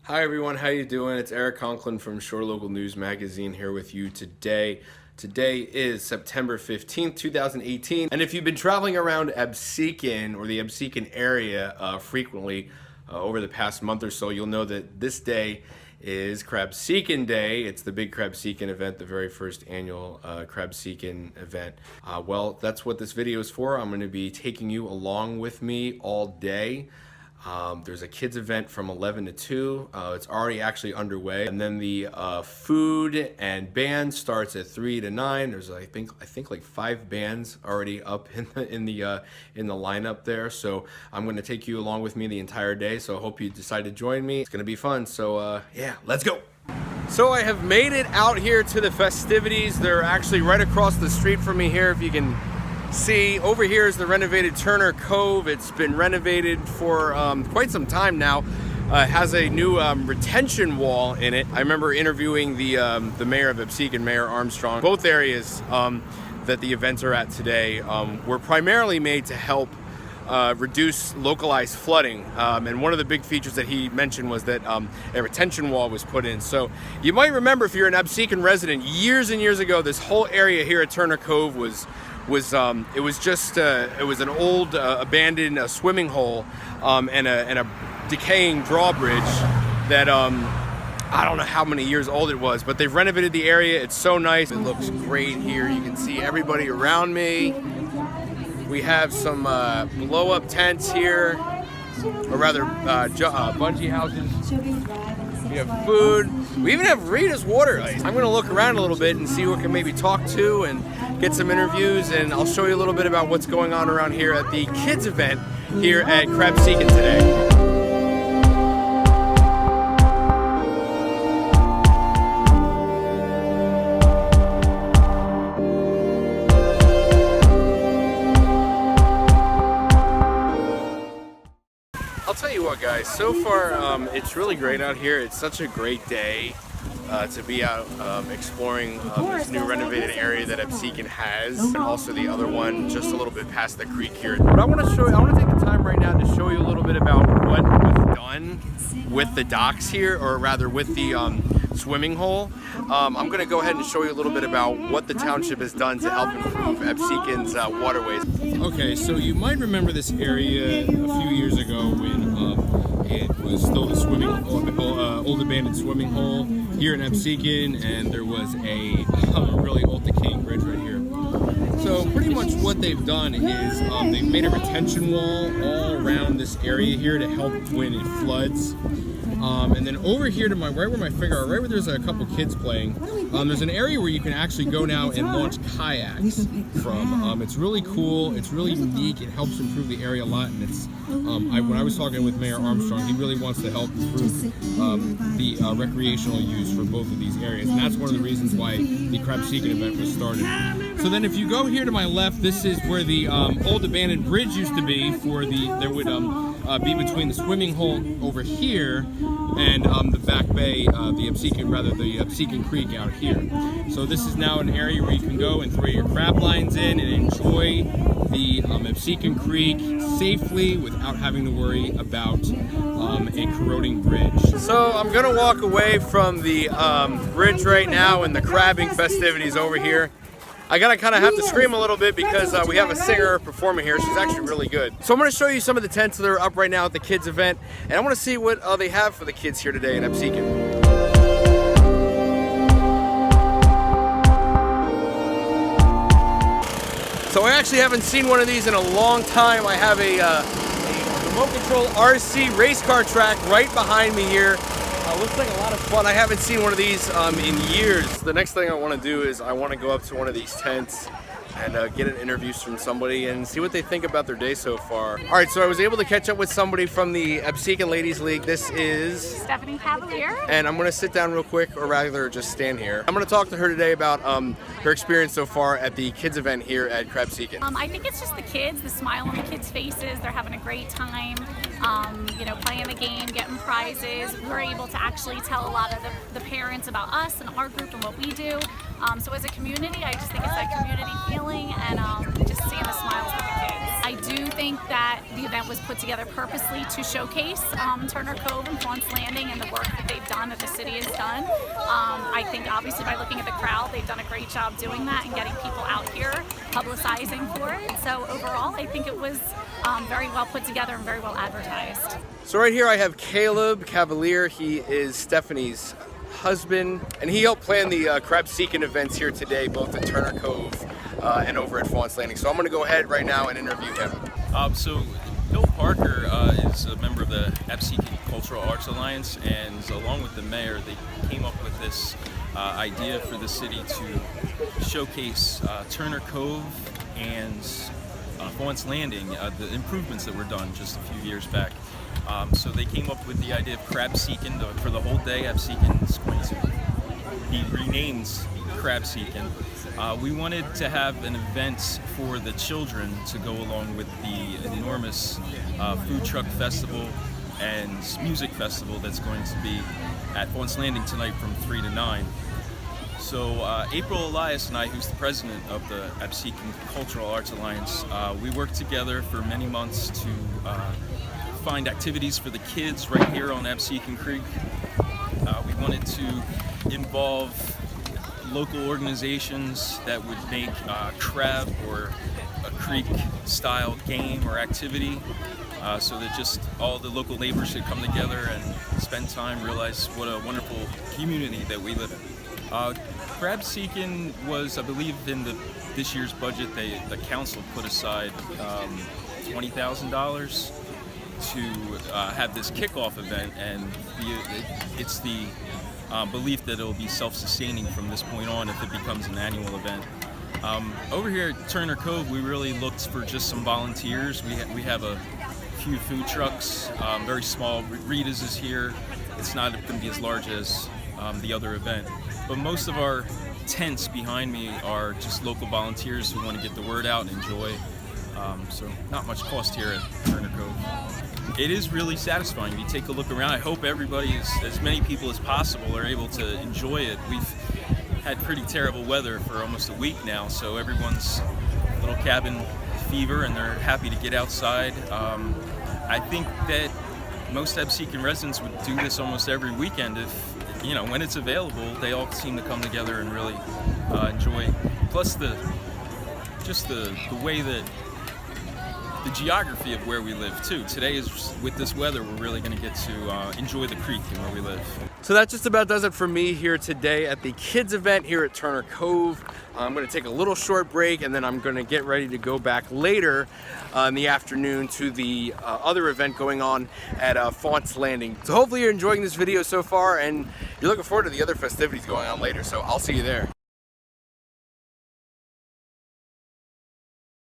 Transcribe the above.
Hi everyone, how you doing? It's Eric Conklin from Shore Local Newsmagazine here with you today. Today is September 15th, 2018, and if you've been traveling around Absecon or the Absecon area frequently over the past month or so, you'll know that this day is Crabsecon Day. It's the big Crabsecon event, the very first annual Crabsecon event. Well, that's what this video is for. I'm going to be taking you along with me all day. There's a kids event from 11 to 2. It's already actually underway, and then the food and band starts at 3 to 9. There's I think like 5 bands already up in the lineup there. So I'm going to take you along with me the entire day. So I hope you decide to join me. It's going to be fun. So yeah, let's go. So I have made it out here to the festivities. They're actually right across the street from me here. If you can see, over here is the renovated Turner Cove. It's been renovated for quite some time now. It has a new retention wall in it. I remember interviewing the mayor of Absecon, Mayor Armstrong. Both areas that the events are at today were primarily made to help reduce localized flooding. And one of the big features that he mentioned was that a retention wall was put in. So you might remember, if you're an Absecon resident, years and years ago, this whole area here at Turner Cove was an old abandoned swimming hole and a decaying drawbridge that I don't know how many years old it was, but they've renovated the area. It's so nice. It looks great here. You can see everybody around me. We have some blow-up tents here, or rather bungee houses. We have food. We even have Rita's water ice. I'm gonna look around a little bit and see who I can maybe talk to and get some interviews, and I'll show you a little bit about what's going on around here at the kids event here at Crabsecon today. I'll tell you what, guys, so far it's really great out here. It's such a great day to be out exploring this new renovated area that Absecon has, and also the other one just a little bit past the creek here. But I want to take the time right now to show you a little bit about what was done with the docks here, or rather with the swimming hole. I'm going to go ahead and show you a little bit about what the township has done to help improve Absecon's waterways. Okay, so you might remember this area a few years ago when it was still the old abandoned swimming hole here in Absecon, and there was a really old decaying bridge right here. So pretty much what they've done is they've made a retention wall all around this area here to help when it floods. And then over here to my right where my finger, right where there's a couple kids playing, there's an area where you can actually go now and launch kayaks from. It's really cool, it's really unique, it helps improve the area a lot, and it's when I was talking with Mayor Armstrong, he really wants to help improve the recreational use for both of these areas, and that's one of the reasons why the Crabsecon event was started. So then if you go here to my left, this is where the old abandoned bridge used to be there would be between the swimming hole over here and the back bay, the Absecon Creek out here. So this is now an area where you can go and throw your crab lines in and enjoy the Absecon Creek safely without having to worry about a corroding bridge. So I'm gonna walk away from the bridge right now and the crabbing festivities over here. I gotta kind of have to scream a little bit because we have a singer performing here. She's actually really good. So I'm gonna show you some of the tents that are up right now at the kids event, and I wanna see what they have for the kids here today in Absecon. So I actually haven't seen one of these in a long time. I have a remote control RC race car track right behind me here. Looks like a lot of fun. I haven't seen one of these in years. The next thing I want to do is I want to go up to one of these tents and get an interview from somebody and see what they think about their day so far. All right, so I was able to catch up with somebody from the Absecon Ladies League. This is Stephanie Cavileer. And I'm going to sit down real quick, or rather just stand here. I'm going to talk to her today about her experience so far at the kids event here at Crabsecon. I think it's just the kids, the smile on the kids' faces. They're having a great time, you know, playing the game, getting prizes. We're able to actually tell a lot of the parents about us and our group and what we do. So as a community, I just think it's that community feeling and just seeing the smiles with the kids. I do think that the event was put together purposely to showcase Turner Cove and Fauns Landing and the work that they've done, that the city has done. I think obviously by looking at the crowd, they've done a great job doing that and getting people out here, publicizing for it. So overall, I think it was very well put together and very well advertised. So right here I have Caleb Cavileer. He is Stephanie's husband, and he helped plan the Crabsecon events here today, both at Turner Cove and over at Fauns Landing. So I'm going to go ahead right now and interview him. So Bill Parker is a member of the Absecon Cultural Arts Alliance, and along with the mayor, they came up with this idea for the city to showcase Turner Cove and Fauns Landing, the improvements that were done just a few years back. So they came up with the idea of Crabsecon for the whole day. Absecon is going to be renamed Crabsecon. We wanted to have an event for the children to go along with the enormous food truck festival and music festival that's going to be at Fauns Landing tonight from 3 to 9. So April Elias and I, who's the president of the Absecon Cultural Arts Alliance, we worked together for many months to find activities for the kids right here on Absecon Creek. We wanted to involve local organizations that would make crab or a creek style game or activity, so that just all the local neighbors could come together and spend time, realize what a wonderful community that we live in. Crabsecon was, I believe, in this year's budget, the council put aside $20,000 to have this kickoff event, and it's the belief that it'll be self-sustaining from this point on if it becomes an annual event. Over here at Turner Cove, we really looked for just some volunteers. We have a few food trucks, very small. Rita's is here. It's not going to be as large as the other event, but most of our tents behind me are just local volunteers who want to get the word out and enjoy. So not much cost here at Turner Cove. It is really satisfying. You take a look around. I hope everybody, as many people as possible, are able to enjoy it. We've had pretty terrible weather for almost a week now, so everyone's a little cabin fever and they're happy to get outside. I think that most Absecon residents would do this almost every weekend if, when it's available. They all seem to come together and really enjoy. Plus the way that the geography of where we live too. Today is, with this weather, we're really going to get to enjoy the creek and where we live. So that just about does it for me here today at the kids event here at Turner Cove. I'm going to take a little short break, and then I'm going to get ready to go back later in the afternoon to the other event going on at Fauns Landing. So hopefully you're enjoying this video so far, and you're looking forward to the other festivities going on later. So I'll see you there.